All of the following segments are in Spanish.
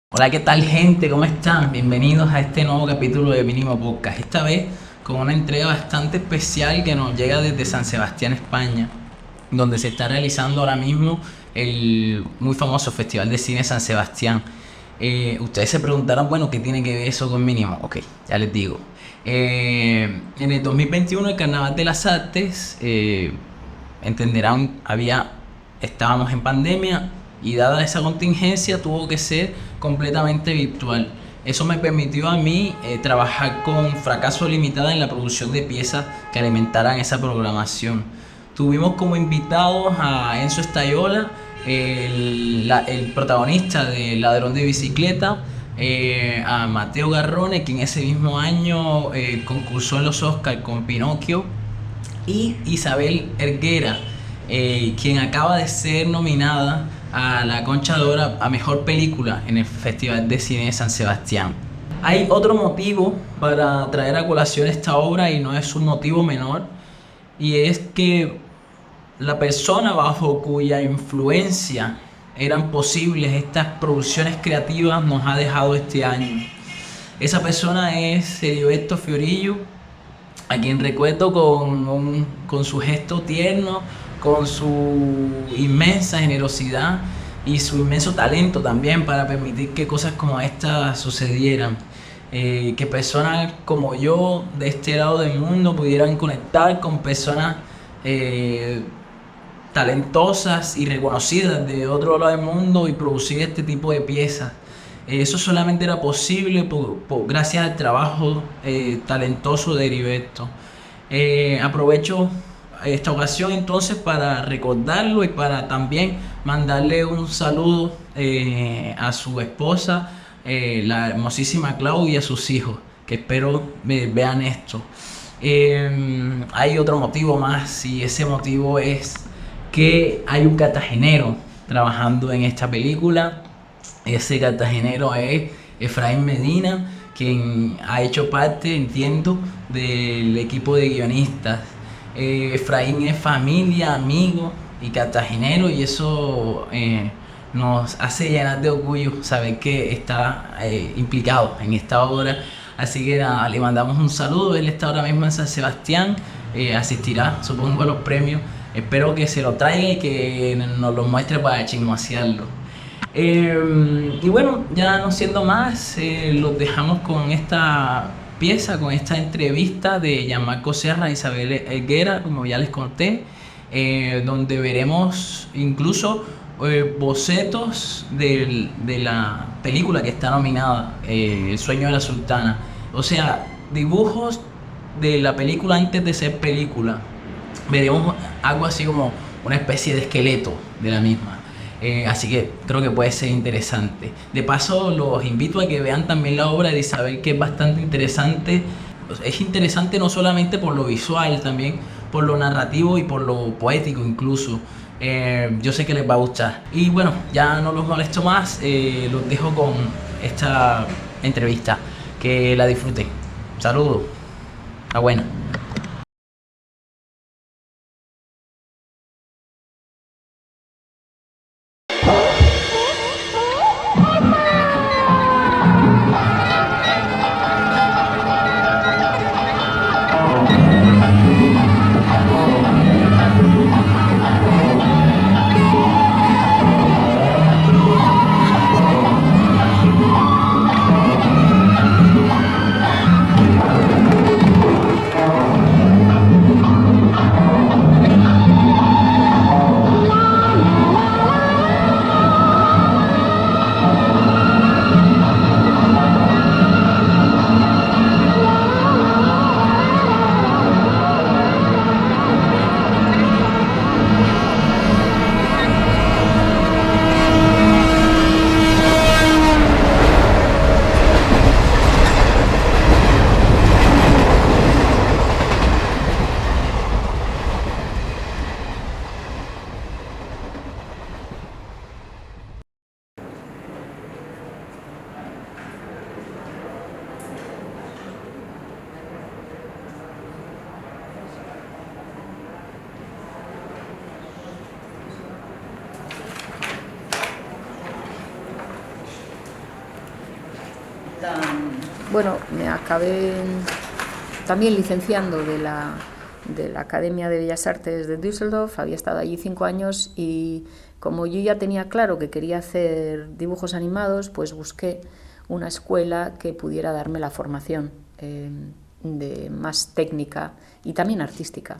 Hola, ¿qué tal, gente? ¿Cómo están? Bienvenidos a este nuevo capítulo de Mínimo Podcast. Esta vez con una entrega bastante especial que nos llega desde San Sebastián, España, donde se está realizando ahora mismo el muy famoso Festival de Cine San Sebastián. Ustedes se preguntarán, bueno, ¿qué tiene que ver eso con Mínimo? Ok, ya les digo. En el 2021, el Carnaval de las Artes, entenderán, estábamos en pandemia y dada esa contingencia tuvo que ser completamente virtual. Eso me permitió a mí trabajar con Fracaso Limitada en la producción de piezas que alimentaran esa programación. Tuvimos como invitados a Enzo Estayola, el protagonista de Ladrón de Bicicleta, a Mateo Garrone, que en ese mismo año concursó en los Oscars con Pinocchio, y Isabel Erguera, quien acaba de ser nominada a la Concha de Oro a Mejor Película en el Festival de Cine de San Sebastián. Hay otro motivo para traer a colación esta obra, y no es un motivo menor, y es que la persona bajo cuya influencia eran posibles estas producciones creativas nos ha dejado este año. Esa persona es Heriberto Fiorillo, a quien recuerdo con su gesto tierno, con su inmensa generosidad y su inmenso talento también para permitir que cosas como estas sucedieran. Que personas como yo de este lado del mundo pudieran conectar con personas talentosas y reconocidas de otro lado del mundo y producir este tipo de piezas. Eso solamente era posible gracias al trabajo talentoso de Heriberto. Aprovecho esta ocasión entonces para recordarlo y para también mandarle un saludo a su esposa, la hermosísima Claudia, y a sus hijos, que espero vean esto. Hay otro motivo más, y ese motivo es que hay un cartagenero trabajando en esta película. Ese cartagenero es Efraín Medina, quien ha hecho parte, entiendo, del equipo de guionistas. Efraín es familia, amigo y cartagenero, y eso nos hace llenar de orgullo saber que está implicado en esta obra. Así que nada, le mandamos un saludo. Él está ahora mismo en San Sebastián, asistirá, supongo, a los premios. Espero que se lo traiga y que nos lo muestre para chismosearlo. Y bueno, ya no siendo más, los dejamos con esta pieza, con esta entrevista de Gianmarco Serra e Isabel Helguera, como ya les conté, donde veremos incluso bocetos de la película que está nominada, El sueño de la sultana. O sea, dibujos de la película antes de ser película. Veremos algo así como una especie de esqueleto de la misma. Así que creo que puede ser interesante. De paso, los invito a que vean también la obra de Isabel, que es bastante interesante. Es interesante no solamente por lo visual, también por lo narrativo y por lo poético incluso. Yo sé que les va a gustar. Y bueno, ya no los molesto más, los dejo con esta entrevista. Que la disfruten. Saludos. La buena. Bueno, me acabé también licenciando de la Academia de Bellas Artes de Düsseldorf. Había estado allí 5 años y como yo ya tenía claro que quería hacer dibujos animados, pues busqué una escuela que pudiera darme la formación de más técnica y también artística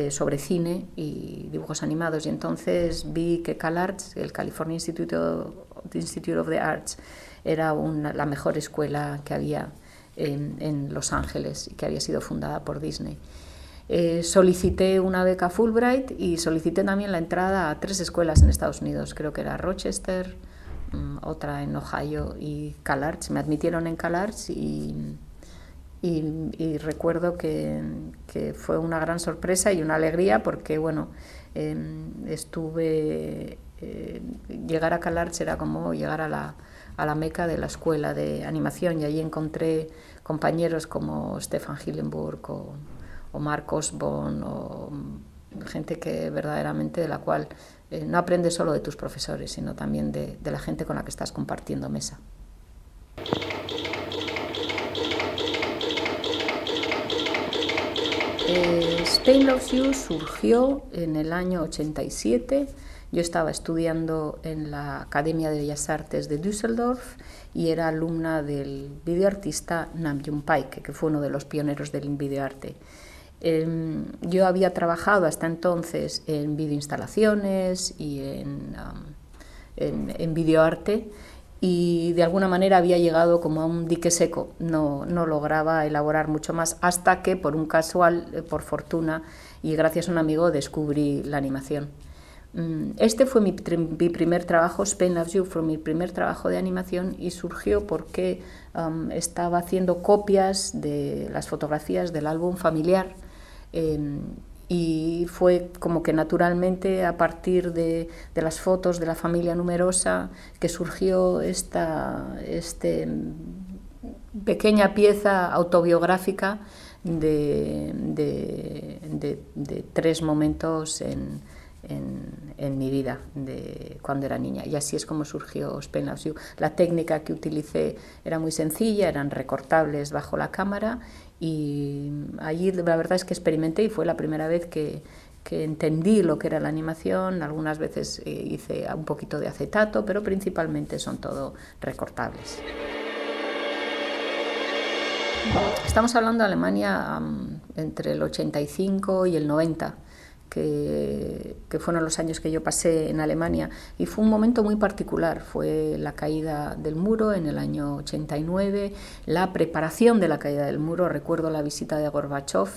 sobre cine y dibujos animados. Y entonces vi que CalArts, el California Institute of the Arts, era la mejor escuela que había en Los Ángeles y que había sido fundada por Disney. Solicité una beca Fulbright y solicité también la entrada a 3 escuelas en Estados Unidos. Creo que era Rochester, otra en Ohio y CalArts. Me admitieron en CalArts y recuerdo que fue una gran sorpresa y una alegría porque, bueno, llegar a CalArts era como llegar a la meca de la escuela de animación, y allí encontré compañeros como Stefan Hillenburg o Mark Osborne, o gente que verdaderamente de la cual no aprendes solo de tus profesores, sino también de la gente con la que estás compartiendo mesa. Spain Loves You surgió en el año 87. Yo estaba estudiando en la Academia de Bellas Artes de Düsseldorf y era alumna del videoartista Nam June Paik, que fue uno de los pioneros del videoarte. Yo había trabajado hasta entonces en videoinstalaciones y en videoarte, y de alguna manera había llegado como a un dique seco, no lograba elaborar mucho más, hasta que por un casual, por fortuna y gracias a un amigo, descubrí la animación. Este fue mi primer trabajo. Spain Loves You fue mi primer trabajo de animación y surgió porque estaba haciendo copias de las fotografías del álbum familiar, y fue como que naturalmente a partir de las fotos de la familia numerosa que surgió esta pequeña pieza autobiográfica de 3 momentos en mi vida de cuando era niña, y así es como surgió Spain Loves You. La técnica que utilicé era muy sencilla, eran recortables bajo la cámara, y allí la verdad es que experimenté y fue la primera vez que entendí lo que era la animación. Algunas veces hice un poquito de acetato, pero principalmente son todo recortables. Estamos hablando de Alemania entre el 85 y el 90, que fueron los años que yo pasé en Alemania, y fue un momento muy particular. Fue la caída del muro en el año 89, la preparación de la caída del muro. Recuerdo la visita de Gorbachev,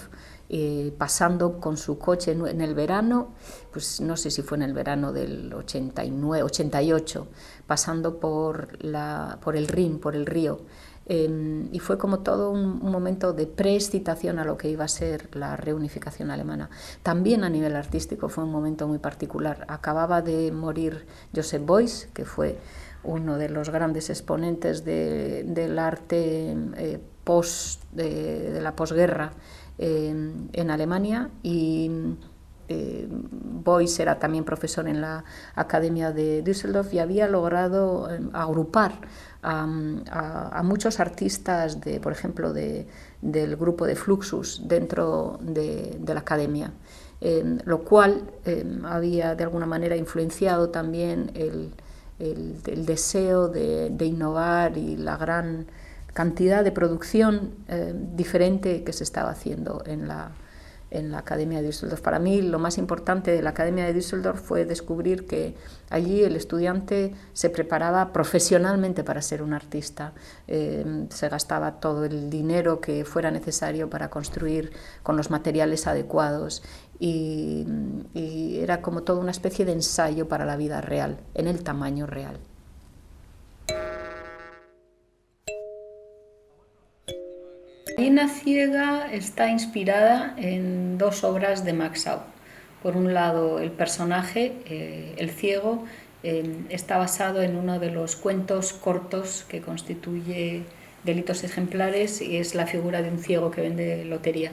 pasando con su coche en el verano, pues no sé si fue en el verano del 89, 88, pasando por el Rin, por el río. Y fue como todo un momento de preexcitación a lo que iba a ser la reunificación alemana. También a nivel artístico fue un momento muy particular. Acababa de morir Joseph Beuys, que fue uno de los grandes exponentes del arte de la posguerra en Alemania, y Beuys era también profesor en la Academia de Düsseldorf y había logrado agrupar a muchos artistas, por ejemplo, del grupo de Fluxus dentro de la Academia, lo cual había de alguna manera influenciado también el deseo de innovar y la gran cantidad de producción diferente que se estaba haciendo en la Academia de Düsseldorf. Para mí lo más importante de la Academia de Düsseldorf fue descubrir que allí el estudiante se preparaba profesionalmente para ser un artista. Se gastaba todo el dinero que fuera necesario para construir con los materiales adecuados, y era como toda una especie de ensayo para la vida real, en el tamaño real. La gallina ciega está inspirada en 2 obras de Max Aub. Por un lado, el personaje, el ciego, está basado en uno de los cuentos cortos que constituye Delitos Ejemplares, y es la figura de un ciego que vende lotería.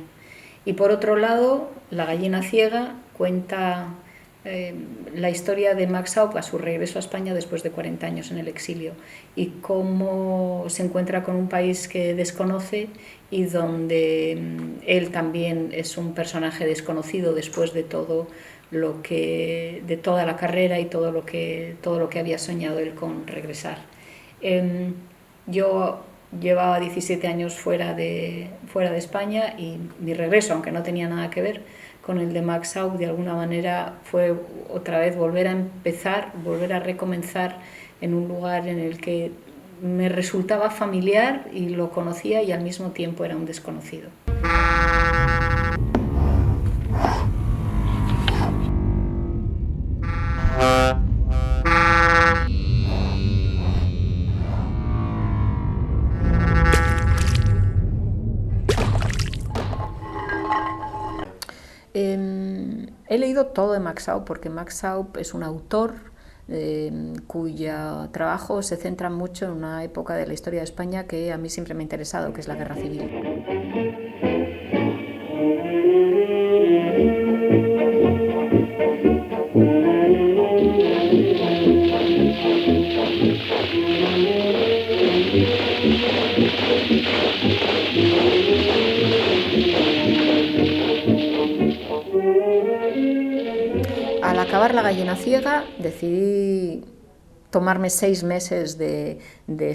Y por otro lado, La gallina ciega cuenta la historia de Max Aub a su regreso a España después de 40 años en el exilio y cómo se encuentra con un país que desconoce y donde él también es un personaje desconocido después de todo de toda la carrera y todo lo que había soñado él con regresar. Yo llevaba 17 años fuera de España y mi regreso, aunque no tenía nada que ver con el de Max Aub, de alguna manera fue otra vez volver a empezar, volver a recomenzar en un lugar en el que me resultaba familiar y lo conocía y al mismo tiempo era un desconocido. He leído todo de Max Aub porque Max Aub es un autor cuyo trabajo se centra mucho en una época de la historia de España que a mí siempre me ha interesado, que es la Guerra Civil. Al acabar La gallina ciega decidí tomarme 6 meses de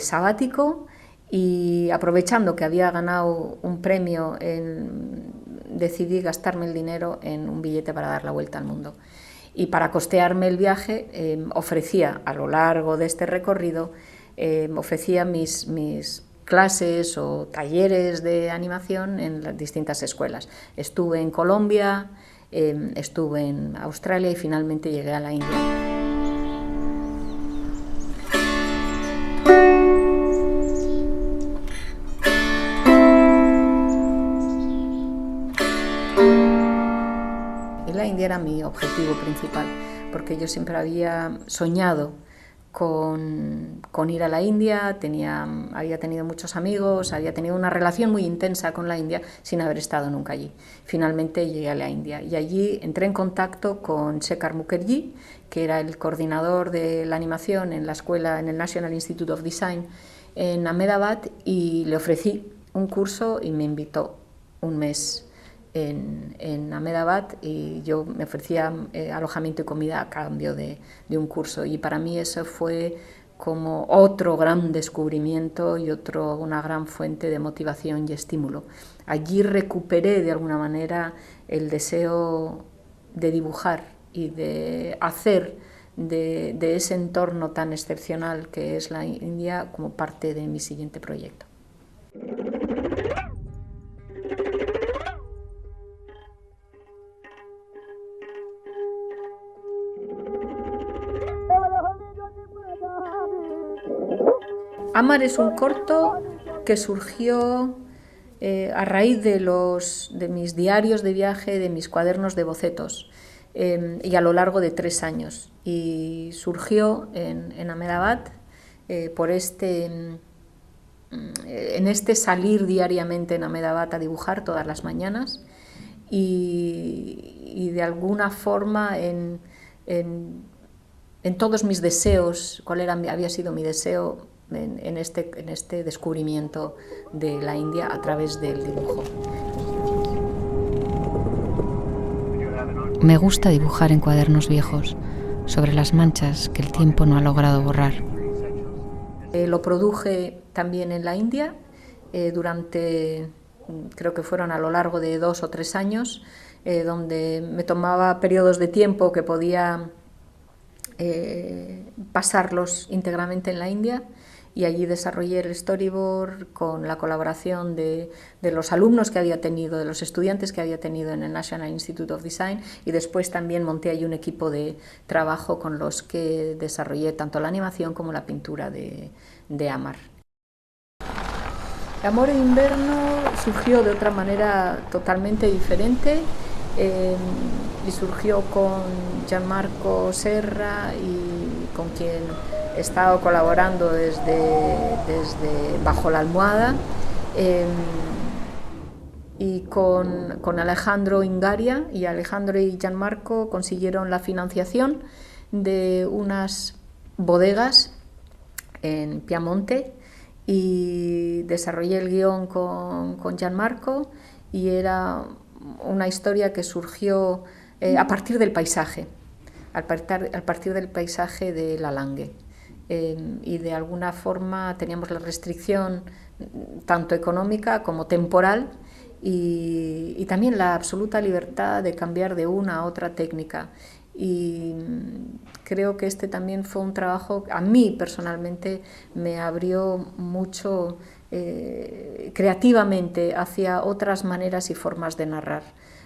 sabático y aprovechando que había ganado un premio, decidí gastarme el dinero en un billete para dar la vuelta al mundo. Y para costearme el viaje ofrecía a lo largo de este recorrido ofrecía mis clases o talleres de animación en las distintas escuelas. Estuve en Colombia, estuve en Australia y finalmente llegué a la India. Y la India era mi objetivo principal, porque yo siempre había soñado con ir a la India, había tenido muchos amigos, había tenido una relación muy intensa con la India sin haber estado nunca allí. Finalmente llegué a la India y allí entré en contacto con Shekhar Mukherjee, que era el coordinador de la animación en la escuela, en el National Institute of Design en Ahmedabad, y le ofrecí un curso y me invitó un mes en Ahmedabad y yo me ofrecía alojamiento y comida a cambio de un curso, y para mí eso fue como otro gran descubrimiento y una gran fuente de motivación y estímulo. Allí recuperé de alguna manera el deseo de dibujar y de hacer de ese entorno tan excepcional que es la India como parte de mi siguiente proyecto. Amar es un corto que surgió a raíz de mis diarios de viaje, de mis cuadernos de bocetos, y a lo largo de 3 años. Y surgió en Ahmedabad en este salir diariamente en Ahmedabad a dibujar todas las mañanas y de alguna forma en todos mis deseos, había sido mi deseo en este descubrimiento de la India a través del dibujo. Me gusta dibujar en cuadernos viejos, sobre las manchas que el tiempo no ha logrado borrar. Lo produje también en la India durante, creo que fueron a lo largo de 2 o 3 años, donde me tomaba periodos de tiempo que podía pasarlos íntegramente en la India, y allí desarrollé el storyboard con la colaboración de los alumnos que había tenido, de los estudiantes que había tenido en el National Institute of Design, y después también monté allí un equipo de trabajo con los que desarrollé tanto la animación como la pintura de Amar. Amor e invierno surgió de otra manera totalmente diferente y surgió con Gianmarco Serra, y con quien he estado colaborando desde Bajo la almohada. y con Alejandro Ingaria, y Alejandro y Gianmarco consiguieron la financiación de unas bodegas en Piamonte, y desarrollé el guión con Gianmarco, y era una historia que surgió a partir del paisaje, a partir del paisaje de La Langue. Y de alguna forma teníamos la restricción tanto económica como temporal, y también la absoluta libertad de cambiar de una a otra técnica. Y creo que este también fue un trabajo, a mí personalmente me abrió mucho creativamente hacia otras maneras y formas de narrar,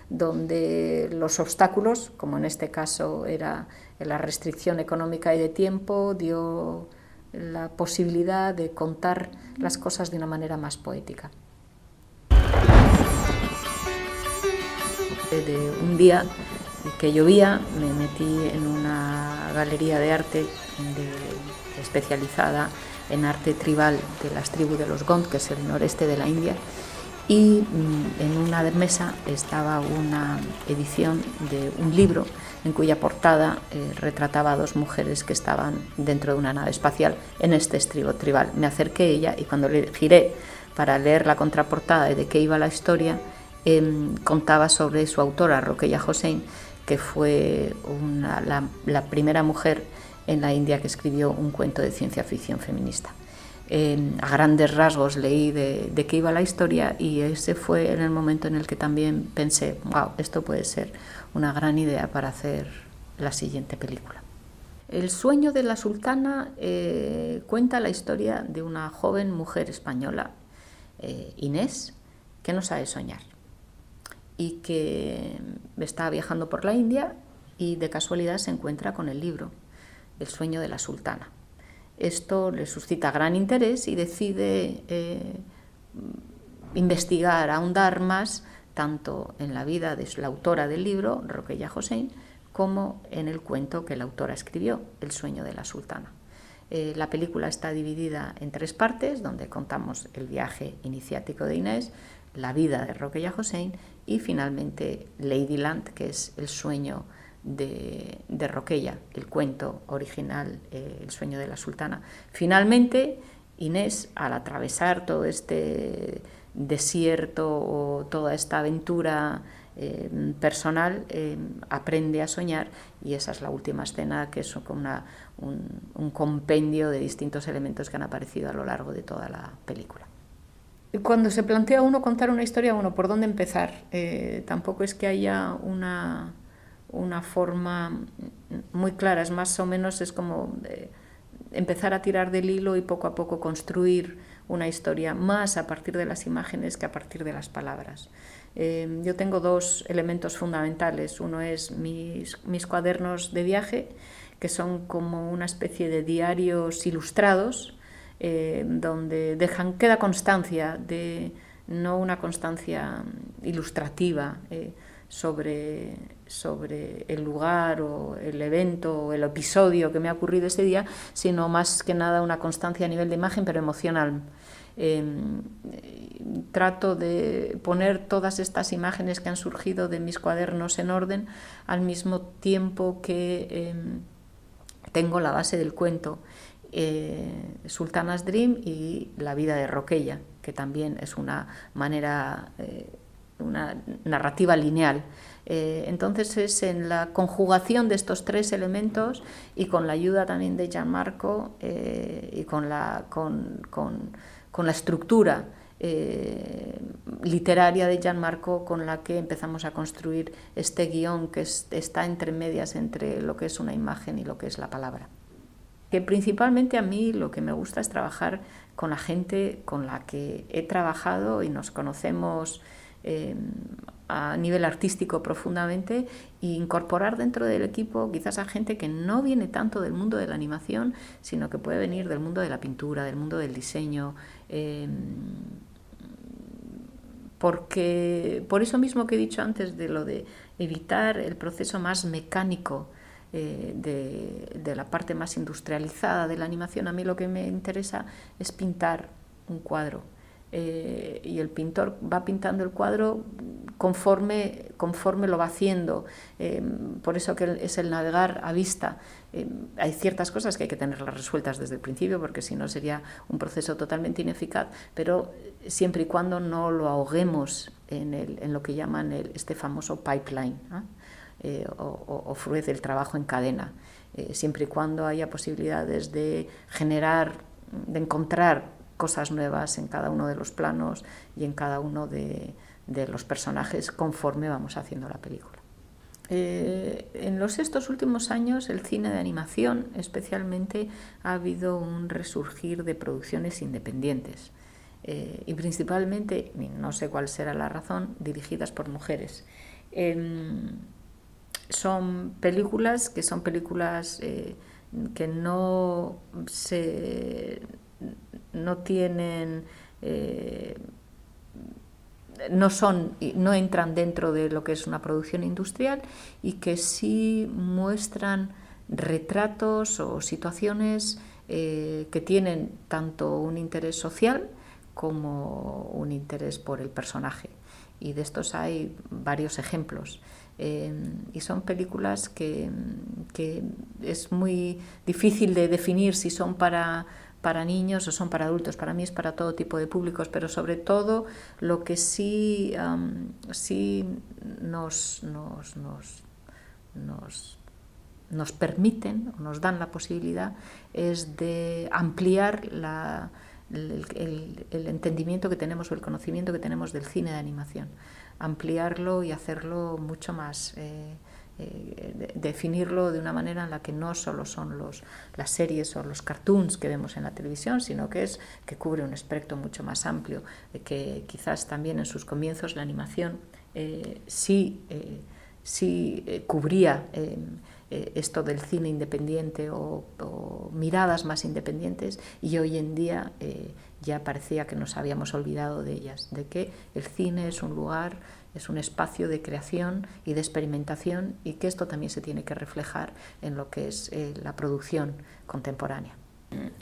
donde los obstáculos, como en este caso era la restricción económica y de tiempo, dio la posibilidad de contar las cosas de una manera más poética. De un día que llovía, me metí en una galería de arte especializada en arte tribal de las tribus de los Gond, que es el noreste de la India, y en una mesa estaba una edición de un libro en cuya portada retrataba a dos mujeres que estaban dentro de una nave espacial en este estribo tribal. Me acerqué a ella, y cuando le giré para leer la contraportada de qué iba la historia, contaba sobre su autora, Rokeya Hossein, que fue la primera mujer en la India que escribió un cuento de ciencia ficción feminista. A grandes rasgos leí de qué iba la historia, y ese fue en el momento en el que también pensé, wow, esto puede ser una gran idea para hacer la siguiente película. El sueño de la sultana cuenta la historia de una joven mujer española, Inés, que no sabe soñar, y que está viajando por la India y de casualidad se encuentra con el libro El sueño de la sultana. Esto le suscita gran interés y decide investigar, ahondar más, tanto en la vida de la autora del libro, Rokeya Hossein, como en el cuento que la autora escribió, El sueño de la sultana. La película está dividida en 3 partes, donde contamos el viaje iniciático de Inés, la vida de Rokeya Hossein y finalmente Ladyland, que es el sueño de Rokeya, el cuento original, El sueño de la sultana. Finalmente, Inés, al atravesar todo este desierto o toda esta aventura personal, aprende a soñar, y esa es la última escena, que es un compendio de distintos elementos que han aparecido a lo largo de toda la película. Cuando se plantea uno contar una historia, ¿por dónde empezar? Tampoco es que haya una forma muy clara, es más o menos es como empezar a tirar del hilo y poco a poco construir una historia más a partir de las imágenes que a partir de las palabras. Yo tengo 2 elementos fundamentales. Uno es mis cuadernos de viaje, que son como una especie de diarios ilustrados, donde queda constancia, no una constancia ilustrativa sobre el lugar o el evento o el episodio que me ha ocurrido ese día, sino más que nada una constancia a nivel de imagen, pero emocional. Trato de poner todas estas imágenes que han surgido de mis cuadernos en orden, al mismo tiempo que tengo la base del cuento, Sultana's Dream y la vida de Rokeya, que también es una manera, una narrativa lineal. Entonces es en la conjugación de estos 3 elementos, y con la ayuda también de Gianmarco y con la estructura literaria de Gianmarco, con la que empezamos a construir este guión que está entre medias entre lo que es una imagen y lo que es la palabra. Que principalmente a mí lo que me gusta es trabajar con la gente con la que he trabajado y nos conocemos a nivel artístico profundamente, e incorporar dentro del equipo quizás a gente que no viene tanto del mundo de la animación, sino que puede venir del mundo de la pintura, del mundo del diseño, porque por eso mismo que he dicho antes de lo de evitar el proceso más mecánico de la parte más industrializada de la animación, a mí lo que me interesa es pintar un cuadro y el pintor va pintando el cuadro conforme lo va haciendo. Por eso que es el navegar a vista. Hay ciertas cosas que hay que tenerlas resueltas desde el principio, porque si no sería un proceso totalmente ineficaz, pero siempre y cuando no lo ahoguemos en lo que llaman este famoso pipeline, o fluidez del trabajo en cadena, siempre y cuando haya posibilidades de generar, de encontrar cosas nuevas en cada uno de los planos y en cada uno de los personajes conforme vamos haciendo la película. En estos últimos años el cine de animación especialmente ha habido un resurgir de producciones independientes y principalmente, no sé cuál será la razón, dirigidas por mujeres. Son películas que no tienen, no entran dentro de lo que es una producción industrial y que sí muestran retratos o situaciones que tienen tanto un interés social como un interés por el personaje. Y de estos hay varios ejemplos. Y son películas que es muy difícil de definir si son para niños o son para adultos. Para mí es para todo tipo de públicos, pero sobre todo lo que sí nos permiten o nos dan la posibilidad es de ampliar el entendimiento que tenemos o el conocimiento que tenemos del cine de animación, ampliarlo y hacerlo mucho más, definirlo de una manera en la que no solo son las series o los cartoons que vemos en la televisión, sino que cubre un espectro mucho más amplio, que quizás también en sus comienzos la animación sí cubría esto del cine independiente o miradas más independientes, y hoy en día ya parecía que nos habíamos olvidado de ellas, de que el cine es un lugar, es un espacio de creación y de experimentación, y que esto también se tiene que reflejar en lo que es la producción contemporánea.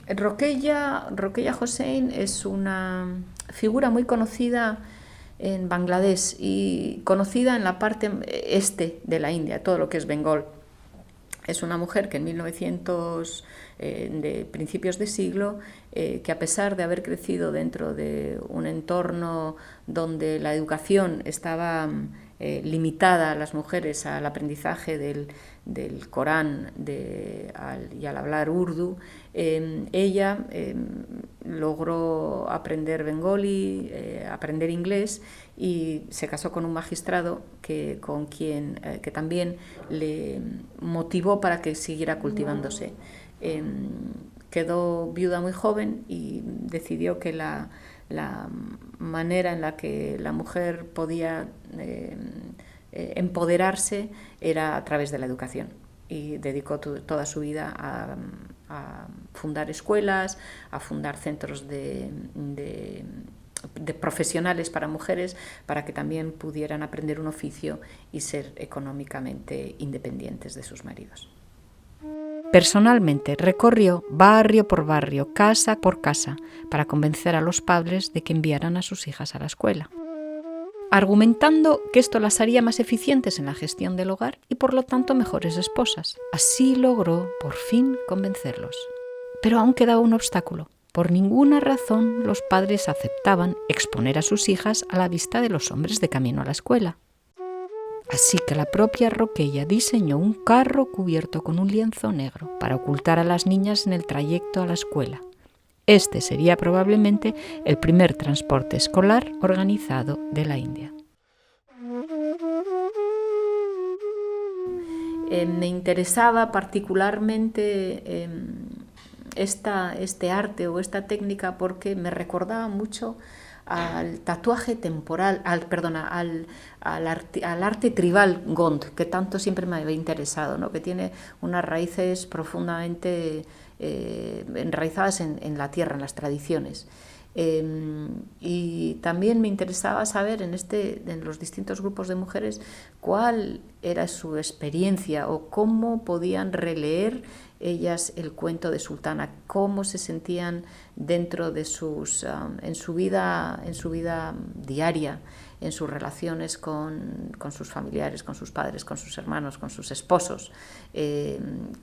Rokeya Hossain es una figura muy conocida en Bangladesh y conocida en la parte este de la India, todo lo que es Bengal. Es una mujer que en de principios de siglo, que a pesar de haber crecido dentro de un entorno donde la educación estaba limitada a las mujeres al aprendizaje del Corán y al hablar urdu, ella logró aprender bengalí, aprender inglés, y se casó con un magistrado que también le motivó para que siguiera cultivándose. Quedó viuda muy joven y decidió que la manera en la que la mujer podía empoderarse era a través de la educación, y dedicó toda su vida a fundar escuelas, a fundar centros de profesionales para mujeres, para que también pudieran aprender un oficio y ser económicamente independientes de sus maridos. Personalmente recorrió barrio por barrio, casa por casa, para convencer a los padres de que enviaran a sus hijas a la escuela, argumentando que esto las haría más eficientes en la gestión del hogar y por lo tanto mejores esposas. Así logró por fin convencerlos. Pero aún quedaba un obstáculo. Por ninguna razón los padres aceptaban exponer a sus hijas a la vista de los hombres de camino a la escuela. Así que la propia Rokeya diseñó un carro cubierto con un lienzo negro para ocultar a las niñas en el trayecto a la escuela. Este sería probablemente el primer transporte escolar organizado de la India. Me interesaba particularmente este arte o esta técnica porque me recordaba mucho al tatuaje temporal, al arte tribal Gond, que tanto siempre me había interesado, ¿no? Que tiene unas raíces profundamente enraizadas en la tierra, en las tradiciones. Y también me interesaba saber en los distintos grupos de mujeres cuál era su experiencia o cómo podían releer ellas el cuento de Sultana, cómo se sentían dentro de en su vida diaria, en sus relaciones con sus familiares, con sus padres, con sus hermanos, con sus esposos,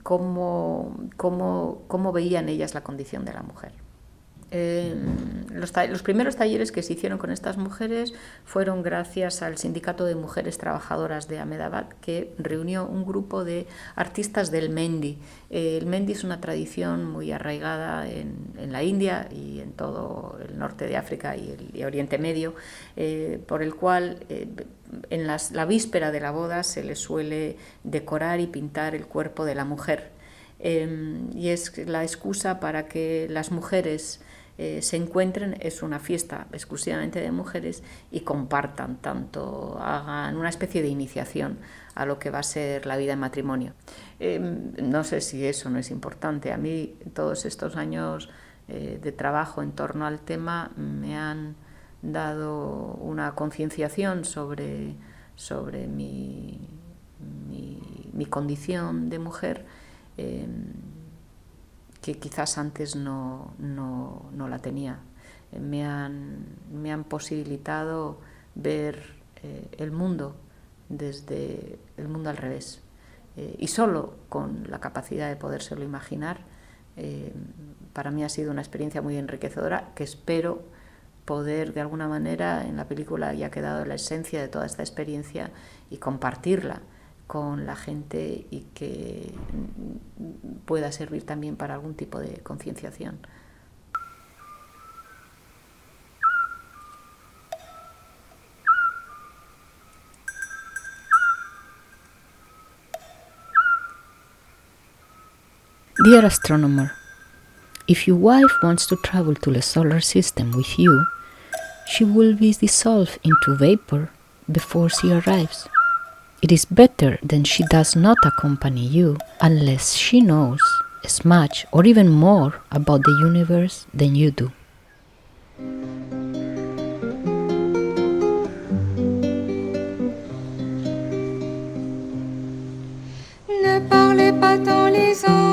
cómo veían ellas la condición de la mujer. Los primeros talleres que se hicieron con estas mujeres fueron gracias al Sindicato de Mujeres Trabajadoras de Ahmedabad, que reunió un grupo de artistas del Mehndi. El Mehndi es una tradición muy arraigada en la India y en todo el norte de África y Oriente Medio, por el cual en la víspera de la boda se le suele decorar y pintar el cuerpo de la mujer. Y es la excusa para que las mujeres se encuentren, es una fiesta exclusivamente de mujeres y compartan, hagan una especie de iniciación a lo que va a ser la vida en matrimonio. No sé si eso no es importante. A mí todos estos años de trabajo en torno al tema me han dado una concienciación sobre mi condición de mujer, que quizás antes no la tenía. Me han posibilitado ver el mundo desde el mundo al revés, y solo con la capacidad de podérselo imaginar, para mí ha sido una experiencia muy enriquecedora, que espero poder de alguna manera, en la película ya ha quedado la esencia de toda esta experiencia, y compartirla con la gente y que pueda servir también para algún tipo de concienciación. Dear astronomer, if your wife wants to travel to the solar system with you, she will be dissolved into vapor before she arrives. It is better that she does not accompany you unless she knows as much or even more about the universe than you do. Ne parlez pas tant les autres.